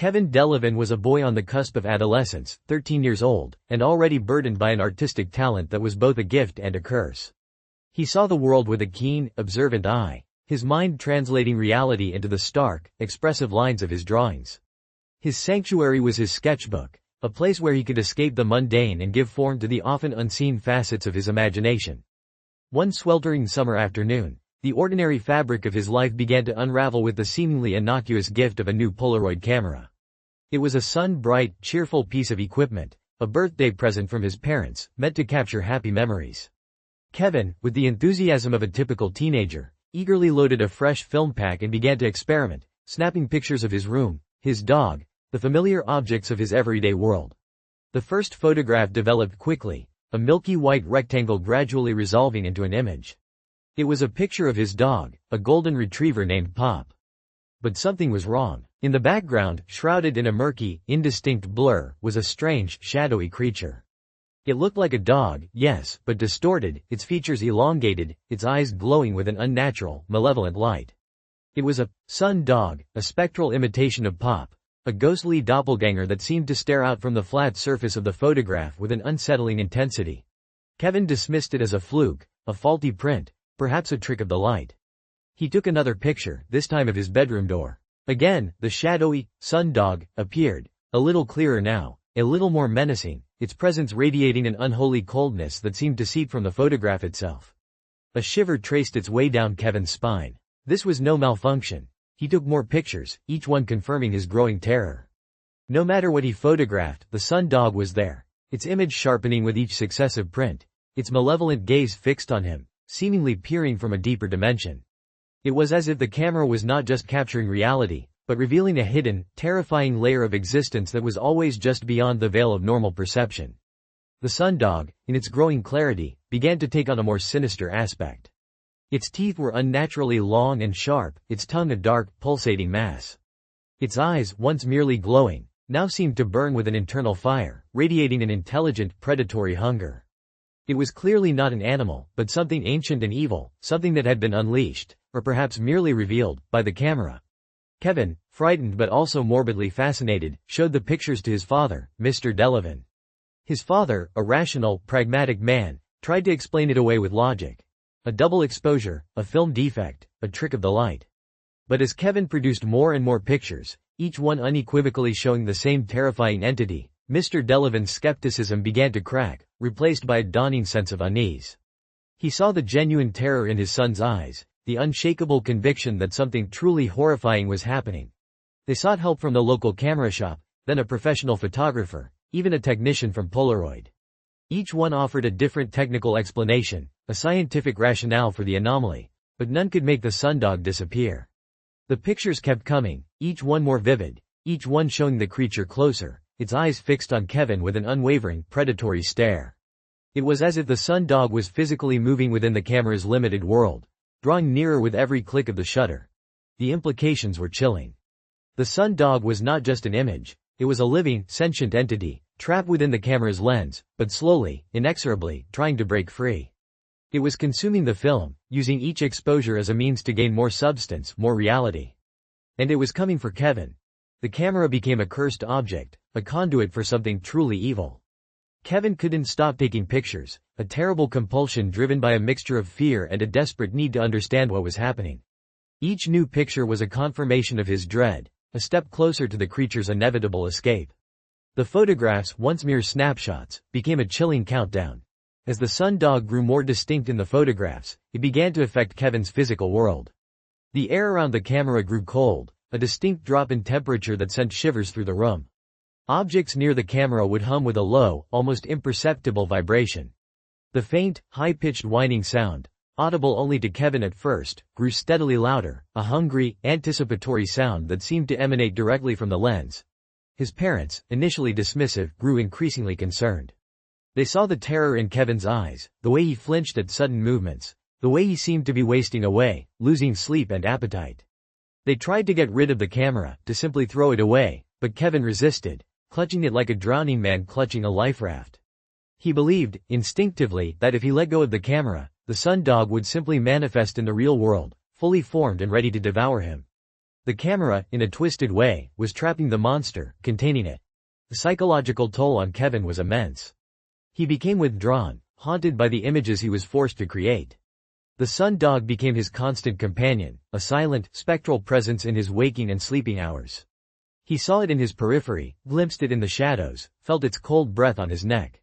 Kevin Delavan was a boy on the cusp of adolescence, 13 years old, and already burdened by an artistic talent that was both a gift and a curse. He saw the world with a keen, observant eye, his mind translating reality into the stark, expressive lines of his drawings. His sanctuary was his sketchbook, a place where he could escape the mundane and give form to the often unseen facets of his imagination. One sweltering summer afternoon, the ordinary fabric of his life began to unravel with the seemingly innocuous gift of a new Polaroid camera. It was a sun-bright, cheerful piece of equipment, a birthday present from his parents, meant to capture happy memories. Kevin, with the enthusiasm of a typical teenager, eagerly loaded a fresh film pack and began to experiment, snapping pictures of his room, his dog, the familiar objects of his everyday world. The first photograph developed quickly, a milky white rectangle gradually resolving into an image. It was a picture of his dog, a golden retriever named Pop. But something was wrong. In the background, shrouded in a murky, indistinct blur, was a strange, shadowy creature. It looked like a dog, yes, but distorted, its features elongated, its eyes glowing with an unnatural, malevolent light. It was a sun dog, a spectral imitation of Pop, a ghostly doppelganger that seemed to stare out from the flat surface of the photograph with an unsettling intensity. Kevin dismissed it as a fluke, a faulty print, perhaps a trick of the light. He took another picture, this time of his bedroom door. Again, the shadowy, sun dog appeared, a little clearer now, a little more menacing, its presence radiating an unholy coldness that seemed to seep from the photograph itself. A shiver traced its way down Kevin's spine. This was no malfunction. He took more pictures, each one confirming his growing terror. No matter what he photographed, the sun dog was there, its image sharpening with each successive print, its malevolent gaze fixed on him, seemingly peering from a deeper dimension. It was as if the camera was not just capturing reality, but revealing a hidden, terrifying layer of existence that was always just beyond the veil of normal perception. The sundog, in its growing clarity, began to take on a more sinister aspect. Its teeth were unnaturally long and sharp, its tongue a dark, pulsating mass. Its eyes, once merely glowing, now seemed to burn with an internal fire, radiating an intelligent, predatory hunger. It was clearly not an animal, but something ancient and evil, something that had been unleashed, or perhaps merely revealed, by the camera. Kevin, frightened but also morbidly fascinated, showed the pictures to his father, Mr. Delavan. His father, a rational, pragmatic man, tried to explain it away with logic. A double exposure, a film defect, a trick of the light. But as Kevin produced more and more pictures, each one unequivocally showing the same terrifying entity, Mr. Delavan's skepticism began to crack, replaced by a dawning sense of unease. He saw the genuine terror in his son's eyes, the unshakable conviction that something truly horrifying was happening. They sought help from the local camera shop, then a professional photographer, even a technician from Polaroid. Each one offered a different technical explanation, a scientific rationale for the anomaly, but none could make the sundog disappear. The pictures kept coming, each one more vivid, each one showing the creature closer, its eyes fixed on Kevin with an unwavering, predatory stare. It was as if the sundog was physically moving within the camera's limited world, drawing nearer with every click of the shutter. The implications were chilling. The sundog was not just an image, it was a living, sentient entity, trapped within the camera's lens, but slowly, inexorably, trying to break free. It was consuming the film, using each exposure as a means to gain more substance, more reality. And it was coming for Kevin. The camera became a cursed object, a conduit for something truly evil. Kevin couldn't stop taking pictures, a terrible compulsion driven by a mixture of fear and a desperate need to understand what was happening. Each new picture was a confirmation of his dread, a step closer to the creature's inevitable escape. The photographs, once mere snapshots, became a chilling countdown. As the sundog grew more distinct in the photographs, it began to affect Kevin's physical world. The air around the camera grew cold, a distinct drop in temperature that sent shivers through the room. Objects near the camera would hum with a low, almost imperceptible vibration. The faint, high-pitched whining sound, audible only to Kevin at first, grew steadily louder, a hungry, anticipatory sound that seemed to emanate directly from the lens. His parents, initially dismissive, grew increasingly concerned. They saw the terror in Kevin's eyes, the way he flinched at sudden movements, the way he seemed to be wasting away, losing sleep and appetite. They tried to get rid of the camera, to simply throw it away, but Kevin resisted, clutching it like a drowning man clutching a life raft. He believed, instinctively, that if he let go of the camera, the sundog would simply manifest in the real world, fully formed and ready to devour him. The camera, in a twisted way, was trapping the monster, containing it. The psychological toll on Kevin was immense. He became withdrawn, haunted by the images he was forced to create. The sun dog became his constant companion, a silent, spectral presence in his waking and sleeping hours. He saw it in his periphery, glimpsed it in the shadows, felt its cold breath on his neck.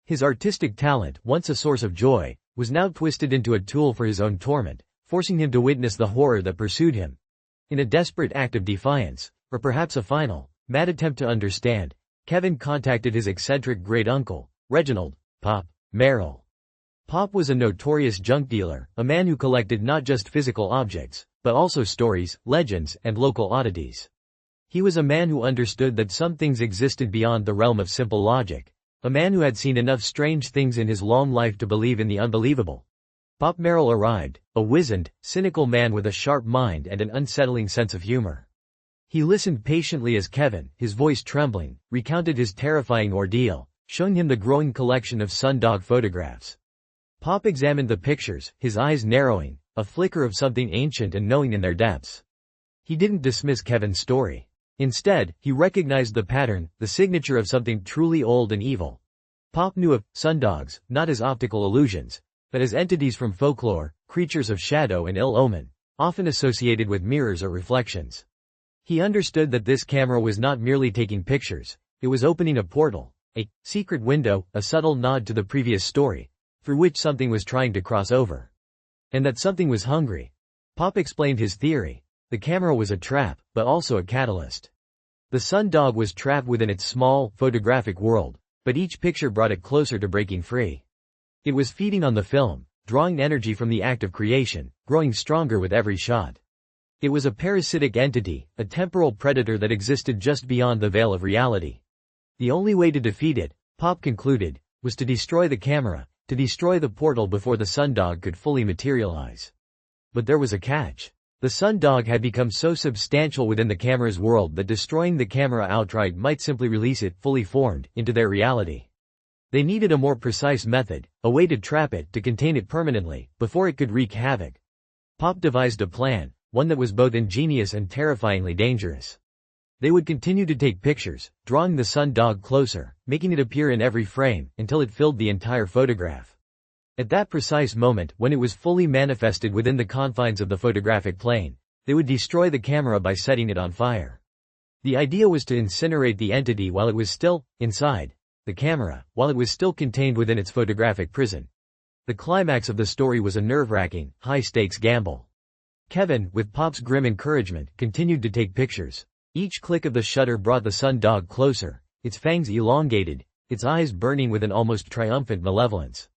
His artistic talent, once a source of joy, was now twisted into a tool for his own torment, forcing him to witness the horror that pursued him. In a desperate act of defiance, or perhaps a final, mad attempt to understand, Kevin contacted his eccentric great-uncle, Reginald Pop Merrill. Pop was a notorious junk dealer, a man who collected not just physical objects, but also stories, legends, and local oddities. He was a man who understood that some things existed beyond the realm of simple logic, a man who had seen enough strange things in his long life to believe in the unbelievable. Pop Merrill arrived, a wizened, cynical man with a sharp mind and an unsettling sense of humor. He listened patiently as Kevin, his voice trembling, recounted his terrifying ordeal, showing him the growing collection of sundog photographs. Pop examined the pictures, his eyes narrowing, a flicker of something ancient and knowing in their depths. He didn't dismiss Kevin's story. Instead, he recognized the pattern, the signature of something truly old and evil. Pop knew of sundogs, not as optical illusions, but as entities from folklore, creatures of shadow and ill omen, often associated with mirrors or reflections. He understood that this camera was not merely taking pictures, it was opening a portal, a secret window, a subtle nod to the previous story, through which something was trying to cross over. And that something was hungry. Pop explained his theory. The camera was a trap, but also a catalyst. The sundog was trapped within its small, photographic world, but each picture brought it closer to breaking free. It was feeding on the film, drawing energy from the act of creation, growing stronger with every shot. It was a parasitic entity, a temporal predator that existed just beyond the veil of reality. The only way to defeat it, Pop concluded, was to destroy the camera, to destroy the portal before the sundog could fully materialize. But there was a catch. The sundog had become so substantial within the camera's world that destroying the camera outright might simply release it, fully formed, into their reality. They needed a more precise method, a way to trap it, to contain it permanently, before it could wreak havoc. Pop devised a plan, one that was both ingenious and terrifyingly dangerous. They would continue to take pictures, drawing the sundog closer, making it appear in every frame, until it filled the entire photograph. At that precise moment, when it was fully manifested within the confines of the photographic plane, they would destroy the camera by setting it on fire. The idea was to incinerate the entity while it was still inside the camera, while it was still contained within its photographic prison. The climax of the story was a nerve-wracking, high-stakes gamble. Kevin, with Pop's grim encouragement, continued to take pictures. Each click of the shutter brought the sundog closer, its fangs elongated, its eyes burning with an almost triumphant malevolence.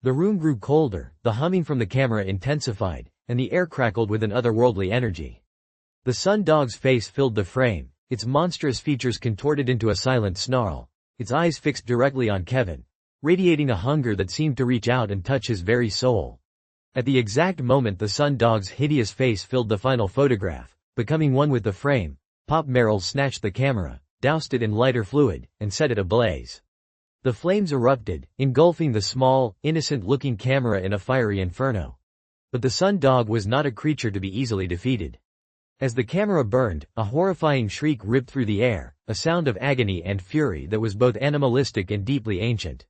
The room grew colder, the humming from the camera intensified, and the air crackled with an otherworldly energy. The sundog's face filled the frame, its monstrous features contorted into a silent snarl, its eyes fixed directly on Kevin, radiating a hunger that seemed to reach out and touch his very soul. At the exact moment the sundog's hideous face filled the final photograph, becoming one with the frame, Pop Merrill snatched the camera, doused it in lighter fluid, and set it ablaze. The flames erupted, engulfing the small, innocent-looking camera in a fiery inferno. But the sundog was not a creature to be easily defeated. As the camera burned, a horrifying shriek ripped through the air, a sound of agony and fury that was both animalistic and deeply ancient.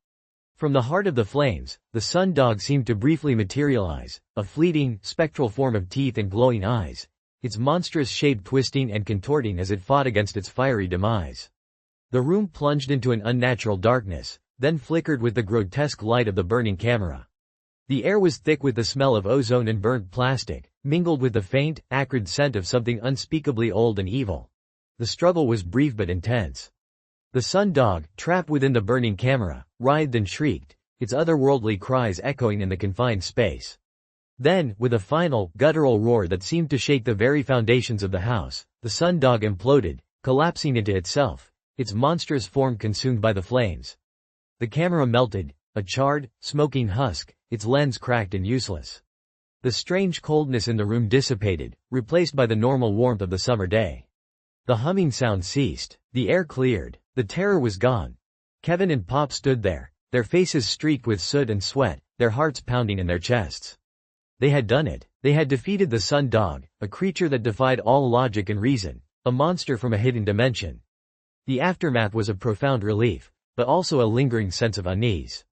From the heart of the flames, the sundog seemed to briefly materialize, a fleeting, spectral form of teeth and glowing eyes, its monstrous shape twisting and contorting as it fought against its fiery demise. The room plunged into an unnatural darkness, then flickered with the grotesque light of the burning camera. The air was thick with the smell of ozone and burnt plastic, mingled with the faint, acrid scent of something unspeakably old and evil. The struggle was brief but intense. The sundog, trapped within the burning camera, writhed and shrieked, its otherworldly cries echoing in the confined space. Then, with a final, guttural roar that seemed to shake the very foundations of the house, the sundog imploded, collapsing into itself, its monstrous form consumed by the flames. The camera melted, a charred, smoking husk, its lens cracked and useless. The strange coldness in the room dissipated, replaced by the normal warmth of the summer day. The humming sound ceased, the air cleared, the terror was gone. Kevin and Pop stood there, their faces streaked with soot and sweat, their hearts pounding in their chests. They had done it. They had defeated the sun dog, a creature that defied all logic and reason, a monster from a hidden dimension. The aftermath was a profound relief, but also a lingering sense of unease.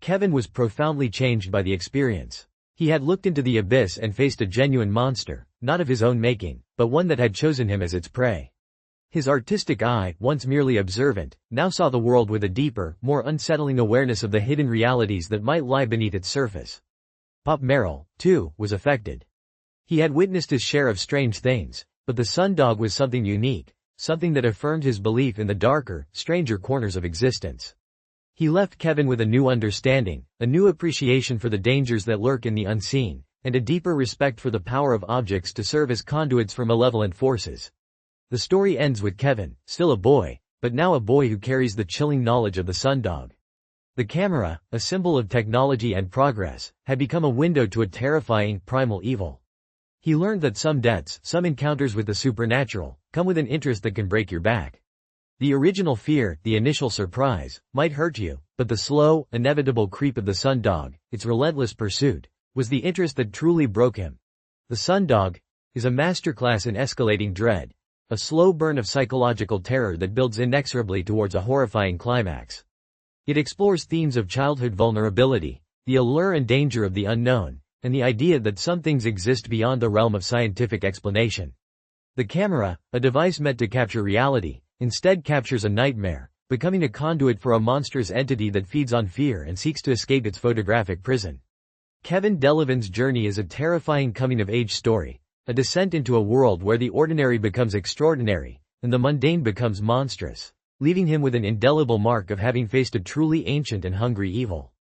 Kevin was profoundly changed by the experience. He had looked into the abyss and faced a genuine monster, not of his own making, but one that had chosen him as its prey. His artistic eye, once merely observant, now saw the world with a deeper, more unsettling awareness of the hidden realities that might lie beneath its surface. Pop Merrill, too, was affected. He had witnessed his share of strange things, but the sundog was something unique, something that affirmed his belief in the darker, stranger corners of existence. He left Kevin with a new understanding, a new appreciation for the dangers that lurk in the unseen, and a deeper respect for the power of objects to serve as conduits for malevolent forces. The story ends with Kevin, still a boy, but now a boy who carries the chilling knowledge of the sundog. The camera, a symbol of technology and progress, had become a window to a terrifying, primal evil. He learned that some deaths, some encounters with the supernatural, come with an interest that can break your back. The original fear, the initial surprise, might hurt you, but the slow, inevitable creep of the sundog, its relentless pursuit, was the interest that truly broke him. The sundog is a masterclass in escalating dread, a slow burn of psychological terror that builds inexorably towards a horrifying climax. It explores themes of childhood vulnerability, the allure and danger of the unknown, and the idea that some things exist beyond the realm of scientific explanation. The camera, a device meant to capture reality, instead captures a nightmare, becoming a conduit for a monstrous entity that feeds on fear and seeks to escape its photographic prison. Kevin Delavan's journey is a terrifying coming-of-age story, a descent into a world where the ordinary becomes extraordinary, and the mundane becomes monstrous, leaving him with an indelible mark of having faced a truly ancient and hungry evil.